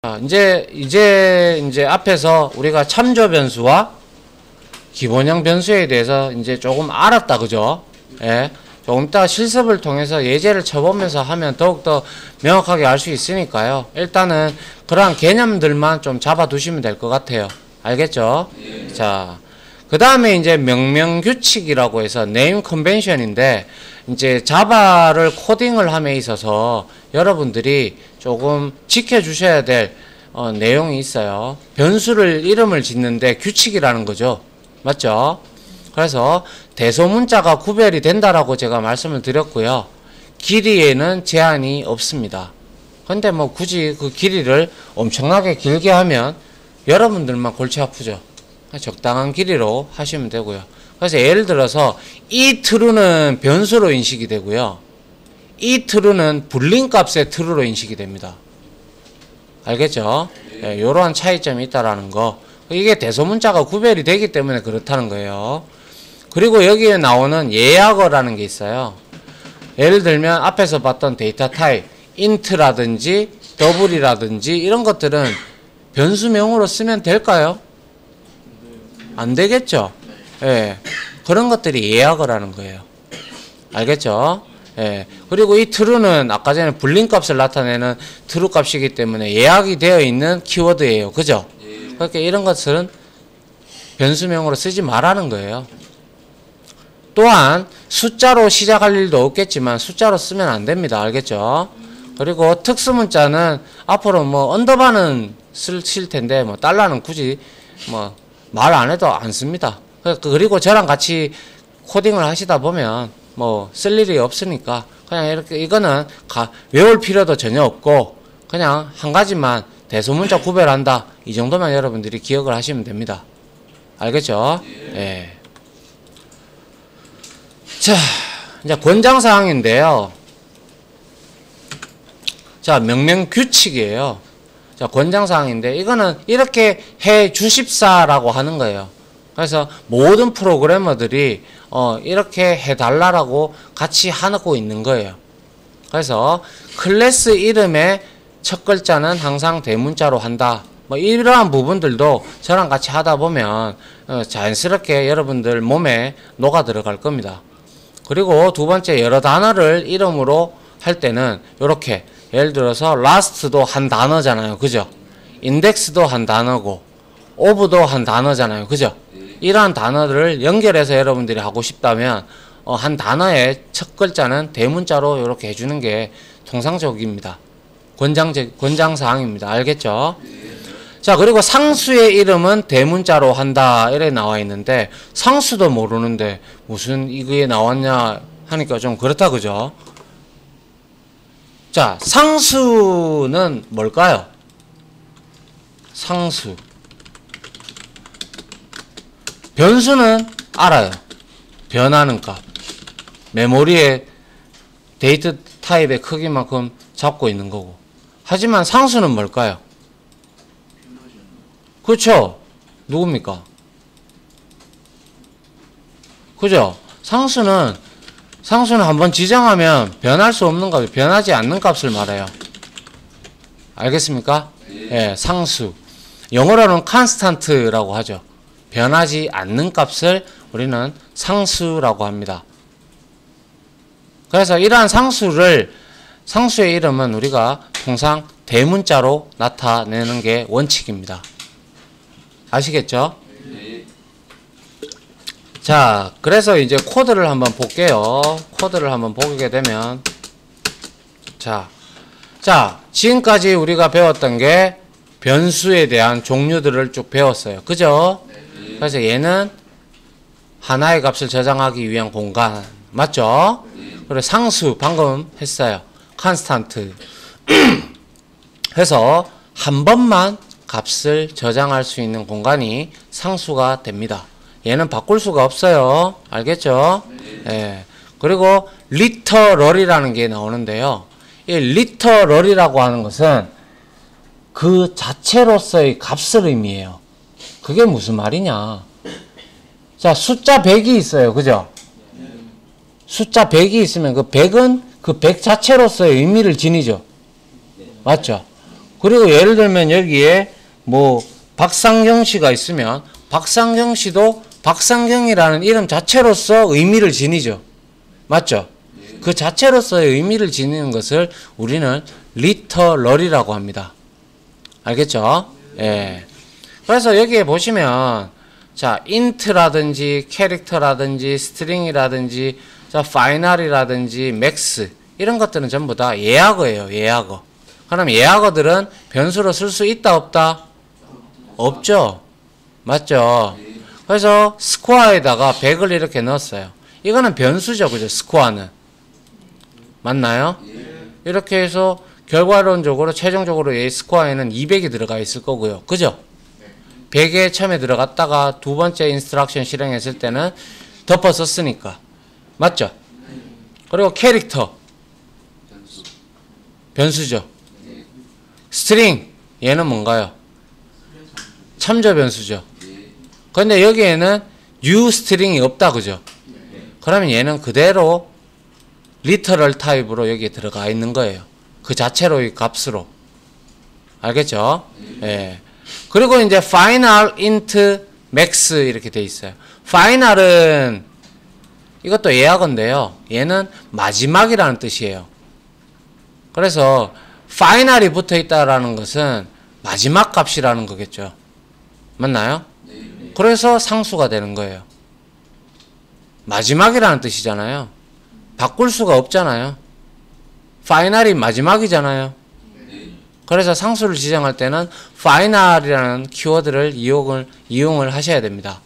이제 앞에서 우리가 참조 변수와 기본형 변수에 대해서 이제 조금 알았다, 그죠? 예. 조금 이따 실습을 통해서 예제를 쳐보면서 하면 더욱더 명확하게 알 수 있으니까요. 일단은 그러한 개념들만 좀 잡아두시면 될 것 같아요. 알겠죠? 예. 자, 그 다음에 이제 명명규칙이라고 해서 네임 컨벤션인데, 이제 자바를 코딩을 함에 있어서 여러분들이 조금 지켜주셔야 될 내용이 있어요. 변수를 이름을 짓는데 규칙이라는 거죠. 맞죠? 그래서 대소문자가 구별이 된다라고 제가 말씀을 드렸고요. 길이에는 제한이 없습니다. 근데 뭐 굳이 그 길이를 엄청나게 길게 하면 여러분들만 골치 아프죠. 적당한 길이로 하시면 되고요. 그래서 예를 들어서 이 true는 변수로 인식이 되고요. 이 true는 불린 값의 true로 인식이 됩니다. 알겠죠? 예, 이러한 차이점이 있다라는 거. 이게 대소문자가 구별이 되기 때문에 그렇다는 거예요. 그리고 여기에 나오는 예약어라는 게 있어요. 예를 들면 앞에서 봤던 데이터 타입, int라든지 double이라든지 이런 것들은 변수명으로 쓰면 될까요? 안 되겠죠? 예. 그런 것들이 예약어라는 거예요. 알겠죠? 예. 그리고 이 true는 아까 전에 불린 값을 나타내는 true 값이기 때문에 예약이 되어 있는 키워드예요. 그죠? 그러니까 이런 것들은 변수명으로 쓰지 말라는 거예요. 또한 숫자로 시작할 일도 없겠지만 숫자로 쓰면 안 됩니다. 알겠죠? 그리고 특수문자는 앞으로 뭐 언더바는 쓰실 텐데 뭐 달러는 굳이 뭐 말 안 해도 안 씁니다. 그리고 저랑 같이 코딩을 하시다 보면 뭐 쓸 일이 없으니까 그냥 이렇게 이거는 외울 필요도 전혀 없고 그냥 한 가지만 대소문자 구별한다. 이 정도만 여러분들이 기억을 하시면 됩니다. 알겠죠? 예. 자, 이제 권장사항인데요. 자, 명명규칙이에요. 자, 권장사항인데, 이거는 이렇게 해 주십사라고 하는 거예요. 그래서 모든 프로그래머들이, 이렇게 해달라고 같이 하고 있는 거예요. 그래서 클래스 이름의 첫 글자는 항상 대문자로 한다. 뭐 이러한 부분들도 저랑 같이 하다 보면 자연스럽게 여러분들 몸에 녹아 들어갈 겁니다. 그리고 두 번째, 여러 단어를 이름으로 할 때는 이렇게 예를 들어서 last도 한 단어잖아요. 그죠? index도 한 단어고 of도 한 단어잖아요. 그죠? 이러한 단어들을 연결해서 여러분들이 하고 싶다면 한 단어의 첫 글자는 대문자로 이렇게 해주는 게 통상적입니다. 권장사항입니다. 알겠죠? 자, 그리고 상수의 이름은 대문자로 한다 이래 나와 있는데 상수도 모르는데 무슨 이게 나왔냐 하니까 좀 그렇다, 그죠? 자, 상수는 뭘까요? 상수. 변수는 알아요. 변하는 값. 메모리에 데이터 타입의 크기만큼 잡고 있는 거고. 하지만 상수는 뭘까요? 그렇죠? 누굽니까? 그죠? 상수는 한번 지정하면 변할 수 없는 값, 변하지 않는 값을 말해요. 알겠습니까? 예, 상수. 영어로는 constant라고 하죠. 변하지 않는 값을 우리는 상수라고 합니다. 그래서 이러한 상수의 이름은 우리가 통상 대문자로 나타내는 게 원칙입니다. 아시겠죠? 자, 그래서 이제 코드를 한번 볼게요. 코드를 한번 보게 되면 자, 지금까지 우리가 배웠던 게 변수에 대한 종류들을 쭉 배웠어요. 그죠? 그래서 얘는 하나의 값을 저장하기 위한 공간 맞죠? 그리고 상수 방금 했어요. const 해서 한 번만 값을 저장할 수 있는 공간이 상수가 됩니다. 얘는 바꿀 수가 없어요. 알겠죠? 예. 그리고 literal이라는 게 나오는데요. 이 literal이라고 하는 것은 그 자체로서의 값을 의미해요. 그게 무슨 말이냐? 자, 숫자 100이 있어요. 그죠? 숫자 100이 있으면 그 100은 그 100 자체로서의 의미를 지니죠. 맞죠? 그리고 예를 들면 여기에 뭐 박상경 씨가 있으면 박상경 씨도 박상경이라는 이름 자체로서 의미를 지니죠. 맞죠? 그 자체로서의 의미를 지니는 것을 우리는 리터럴이라고 합니다. 알겠죠? 예. 그래서 여기에 보시면 자, int라든지 캐릭터라든지 스트링이라든지 자, 파이널이라든지 맥스 이런 것들은 전부 다 예약어예요. 예약어. 그럼 예약어들은 변수로 쓸 수 있다 없다? 없죠. 맞죠? 그래서 스코어에다가 100을 이렇게 넣었어요. 이거는 변수죠. 그죠? 스코어는. 맞나요? 이렇게 해서 결과론적으로 최종적으로 이 스코어에는 200이 들어가 있을 거고요. 그죠? 100에 처음에 들어갔다가 두 번째 인스트럭션 실행했을 때는 덮어 썼으니까. 맞죠? 그리고 캐릭터. 변수죠. 스트링. 얘는 뭔가요? 참조 변수죠. 근데 여기에는 new 스트링이 없다. 그죠? 그러면 얘는 그대로 리터럴 타입으로 여기에 들어가 있는 거예요. 그 자체로의 값으로. 알겠죠? 예. 그리고 이제 final int max 이렇게 돼 있어요. final은 이것도 예약어인데요. 얘는 마지막이라는 뜻이에요. 그래서 final이 붙어 있다라는 것은 마지막 값이라는 거겠죠. 맞나요? 그래서 상수가 되는 거예요. 마지막이라는 뜻이잖아요. 바꿀 수가 없잖아요. 파이널이 마지막이잖아요. 그래서 상수를 지정할 때는 파이널이라는 키워드를 이용을 하셔야 됩니다.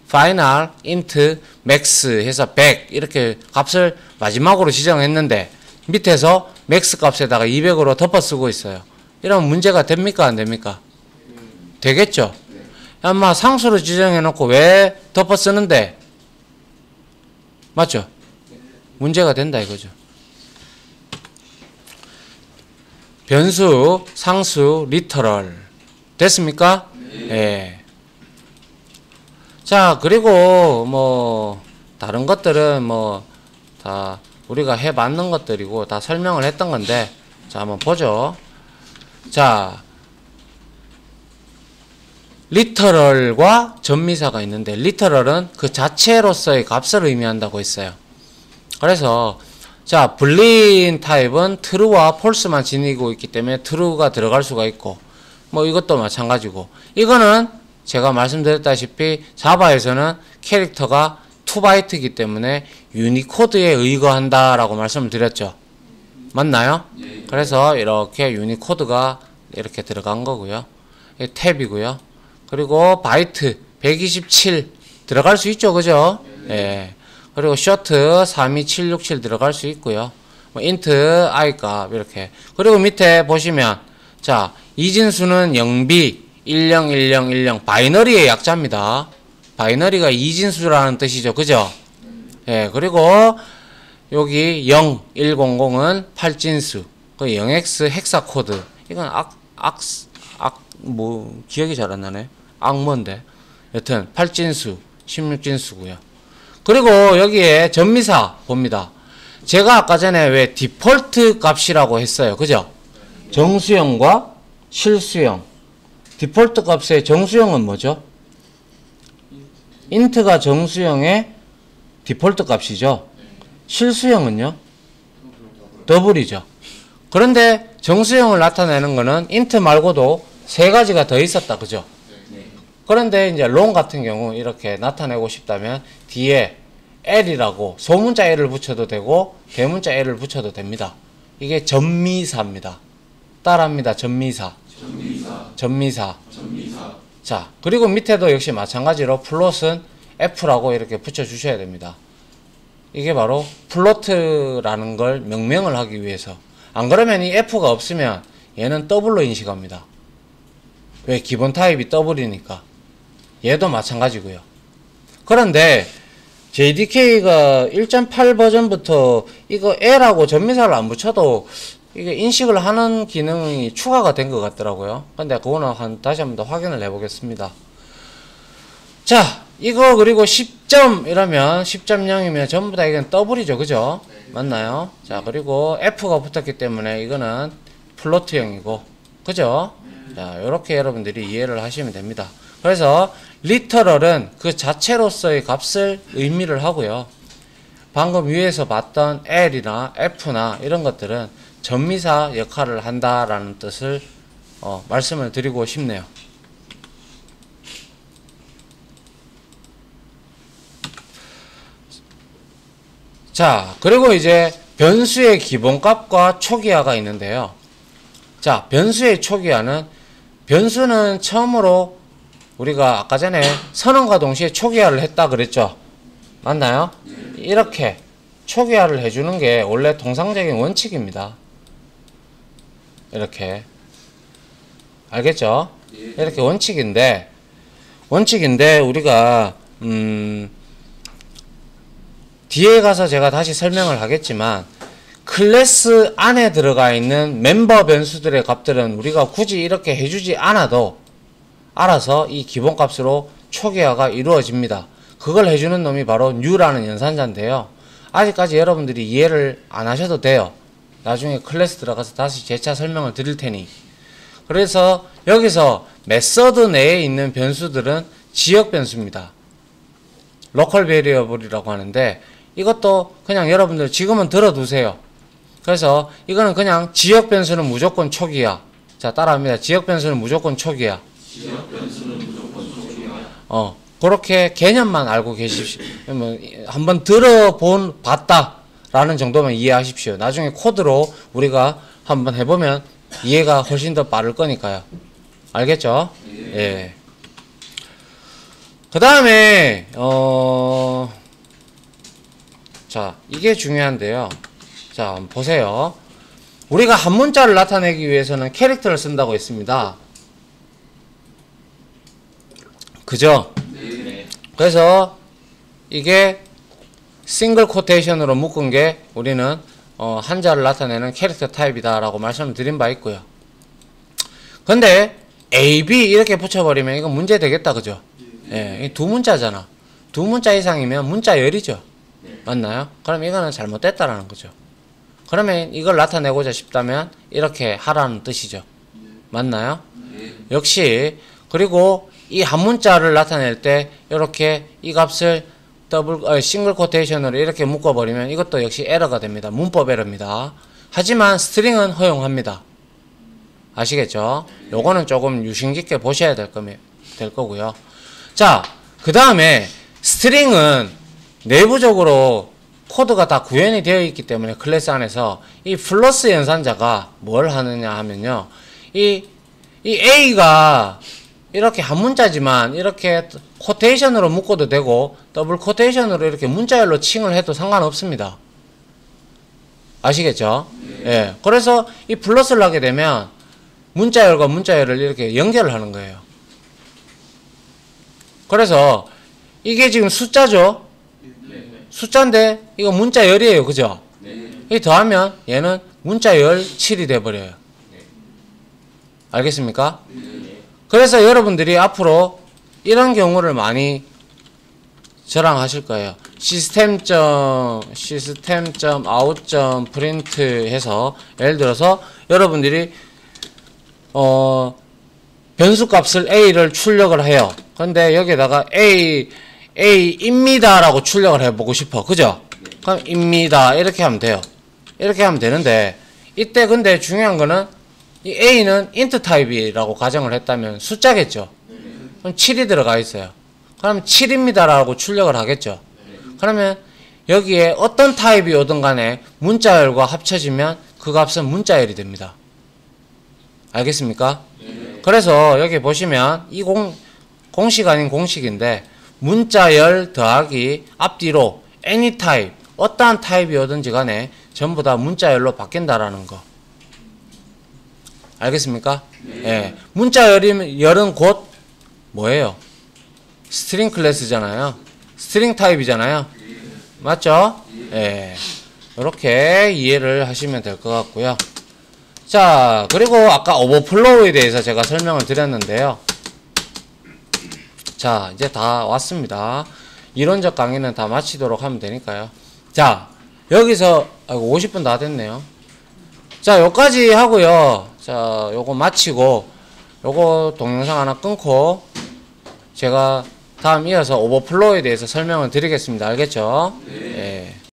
파이널 int max 해서 100 이렇게 값을 마지막으로 지정했는데 밑에서 max 값에다가 200으로 덮어 쓰고 있어요. 이러면 문제가 됩니까 안 됩니까? 되겠죠. 아마 상수로 지정해 놓고 왜 덮어 쓰는데? 맞죠? 문제가 된다 이거죠. 변수, 상수, 리터럴 됐습니까? 예. 자, 그리고 뭐 다른 것들은 뭐 다 우리가 해 맞는 것들이고 다 설명을 했던 건데 자, 한번 보죠. 자, 리터럴과 전미사가 있는데 리터럴은 그 자체로서의 값을 의미한다고 했어요. 그래서 자, 불린 타입은 true와 false만 지니고 있기 때문에 true가 들어갈 수가 있고 뭐 이것도 마찬가지고 이거는 제가 말씀드렸다시피 자바에서는 캐릭터가 2바이트이기 때문에 유니코드에 의거한다라고 말씀을 드렸죠. 맞나요? 그래서 이렇게 유니코드가 이렇게 들어간 거고요. 탭이고요. 그리고 바이트 127 들어갈 수 있죠. 그죠? 예. 그리고 쇼트 32767 들어갈 수 있고요. 뭐 int i 값 이렇게. 그리고 밑에 보시면 자, 이진수는 0b 101010 바이너리의 약자입니다. 바이너리가 이진수라는 뜻이죠. 그죠? 예. 그리고 여기 0 100은 8진수. 그 0x 헥사 코드. 이건 뭐 기억이 잘 안 나네. 악mon데. 여튼 8진수, 16진수고요. 그리고 여기에 전미사 봅니다. 제가 아까 전에 왜 디폴트 값이라고 했어요. 그죠? 정수형과 실수형. 디폴트 값의 정수형은 뭐죠? int가 정수형의 디폴트 값이죠. 실수형은요? 더블이죠. 그런데 정수형을 나타내는 거는 int 말고도 세 가지가 더 있었다. 그죠? 그런데 이제 long 같은 경우 이렇게 나타내고 싶다면 뒤에 L이라고 소문자 L을 붙여도 되고 대문자 L을 붙여도 됩니다. 이게 전미사입니다. 따라합니다. 전미사. 자, 그리고 밑에도 역시 마찬가지로 플롯은 F라고 이렇게 붙여주셔야 됩니다. 이게 바로 플로트라는 걸 명명을 하기 위해서. 안 그러면 이 F가 없으면 얘는 더블로 인식합니다. 왜? 기본 타입이 더블이니까. 얘도 마찬가지고요. 그런데 JDK가 1.8 버전부터 이거 L하고 전미사를 안 붙여도 이게 인식을 하는 기능이 추가가 된 것 같더라고요. 근데 그거는 다시 한번 더 확인을 해 보겠습니다. 자, 이거 그리고 10점 이러면 10.0이면 전부 다 이건 더블이죠. 그죠? 맞나요? 자, 그리고 F가 붙었기 때문에 이거는 플로트형이고 그죠? 자, 요렇게 여러분들이 이해를 하시면 됩니다. 그래서 리터럴은 그 자체로서의 값을 의미를 하고요. 방금 위에서 봤던 L이나 F나 이런 것들은 전미사 역할을 한다라는 뜻을 말씀을 드리고 싶네요. 자, 그리고 이제 변수의 기본값과 초기화가 있는데요. 자, 변수의 초기화는, 변수는 처음으로 우리가 아까 전에 선언과 동시에 초기화를 했다 그랬죠. 맞나요? 이렇게 초기화를 해주는 게 원래 통상적인 원칙입니다. 이렇게. 알겠죠? 이렇게 원칙인데 우리가 뒤에 가서 제가 다시 설명을 하겠지만, 클래스 안에 들어가 있는 멤버 변수들의 값들은 우리가 굳이 이렇게 해주지 않아도 알아서 이 기본값으로 초기화가 이루어집니다. 그걸 해주는 놈이 바로 new라는 연산자인데요. 아직까지 여러분들이 이해를 안 하셔도 돼요. 나중에 클래스 들어가서 다시 재차 설명을 드릴 테니. 그래서 여기서 메서드 내에 있는 변수들은 지역 변수입니다. 로컬 베리어블이라고 하는데, 이것도 그냥 여러분들 지금은 들어두세요. 그래서 이거는 그냥 지역 변수는 무조건 초기화. 자, 따라합니다. 지역 변수는 무조건 초기화. 그렇게 개념만 알고 계십시오. 한번 봤다라는 정도만 이해하십시오. 나중에 코드로 우리가 한번 해보면 이해가 훨씬 더 빠를 거니까요. 알겠죠? 예. 그 다음에, 자, 이게 중요한데요. 자, 한번 보세요. 우리가 한 문자를 나타내기 위해서는 캐릭터를 쓴다고 했습니다. 그죠? 그래서 이게 싱글 코테이션으로 묶은 게 우리는 한자를 나타내는 캐릭터 타입이다 라고 말씀을 드린 바 있고요. 근데 A, B 이렇게 붙여버리면 이건 문제 되겠다. 그죠? 예, 두 문자잖아. 두 문자 이상이면 문자열이죠. 맞나요? 그럼 이거는 잘못됐다라는 거죠. 그러면 이걸 나타내고자 싶다면 이렇게 하라는 뜻이죠. 맞나요? 역시. 그리고 이 한 문자를 나타낼 때 이렇게 이 값을 싱글 코테이션으로 이렇게 묶어버리면 이것도 역시 에러가 됩니다. 문법 에러입니다. 하지만 스트링은 허용합니다. 아시겠죠? 요거는 조금 유심 깊게 보셔야 될 거고요. 자, 그 다음에 스트링은 내부적으로 코드가 다 구현이 되어 있기 때문에 클래스 안에서 이 플러스 연산자가 뭘 하느냐 하면요. 이 A가 이렇게 한 문자지만 이렇게 코테이션으로 묶어도 되고 더블 코테이션으로 이렇게 문자열로 칭을 해도 상관없습니다. 아시겠죠? 예. 그래서 이 플러스를 하게 되면 문자열과 문자열을 이렇게 연결을 하는 거예요. 그래서 이게 지금 숫자죠? 숫자인데 이거 문자열이에요. 그죠? 이 더하면 얘는 문자열 7이 돼버려요. 알겠습니까? 그래서 여러분들이 앞으로 이런 경우를 많이 저랑 하실 거예요. system.out.print 해서 예를 들어서 여러분들이 변수값을 A를 출력을 해요. 근데 여기에다가 A입니다 라고 출력을 해보고 싶어. 그죠? 그럼 입니다 이렇게 하면 돼요. 이렇게 하면 되는데, 이때 근데 중요한 거는 이 A는 int 타입이라고 가정을 했다면 숫자겠죠. 그럼 7이 들어가 있어요. 그럼 7입니다 라고 출력을 하겠죠. 그러면 여기에 어떤 타입이 오든 간에 문자열과 합쳐지면 그 값은 문자열이 됩니다. 알겠습니까? 그래서 여기 보시면 이 공식 아닌 공식인데, 문자열 더하기 앞뒤로 any 타입, 어떠한 타입이 오든지 간에 전부 다 문자열로 바뀐다라는 거. 알겠습니까? 예. 문자열은 곧 뭐예요? 스트링 클래스잖아요. 스트링 타입이잖아요. 맞죠? 예. 이렇게 이해를 하시면 될 것 같고요. 자, 그리고 아까 오버플로우에 대해서 제가 설명을 드렸는데요. 자, 이제 다 왔습니다. 이론적 강의는 다 마치도록 하면 되니까요. 자, 여기서 50분 다 됐네요. 자, 여기까지 하고요. 자, 요거 마치고 요거 동영상 하나 끊고 제가 다음 이어서 오버플로우에 대해서 설명을 드리겠습니다. 알겠죠? 예.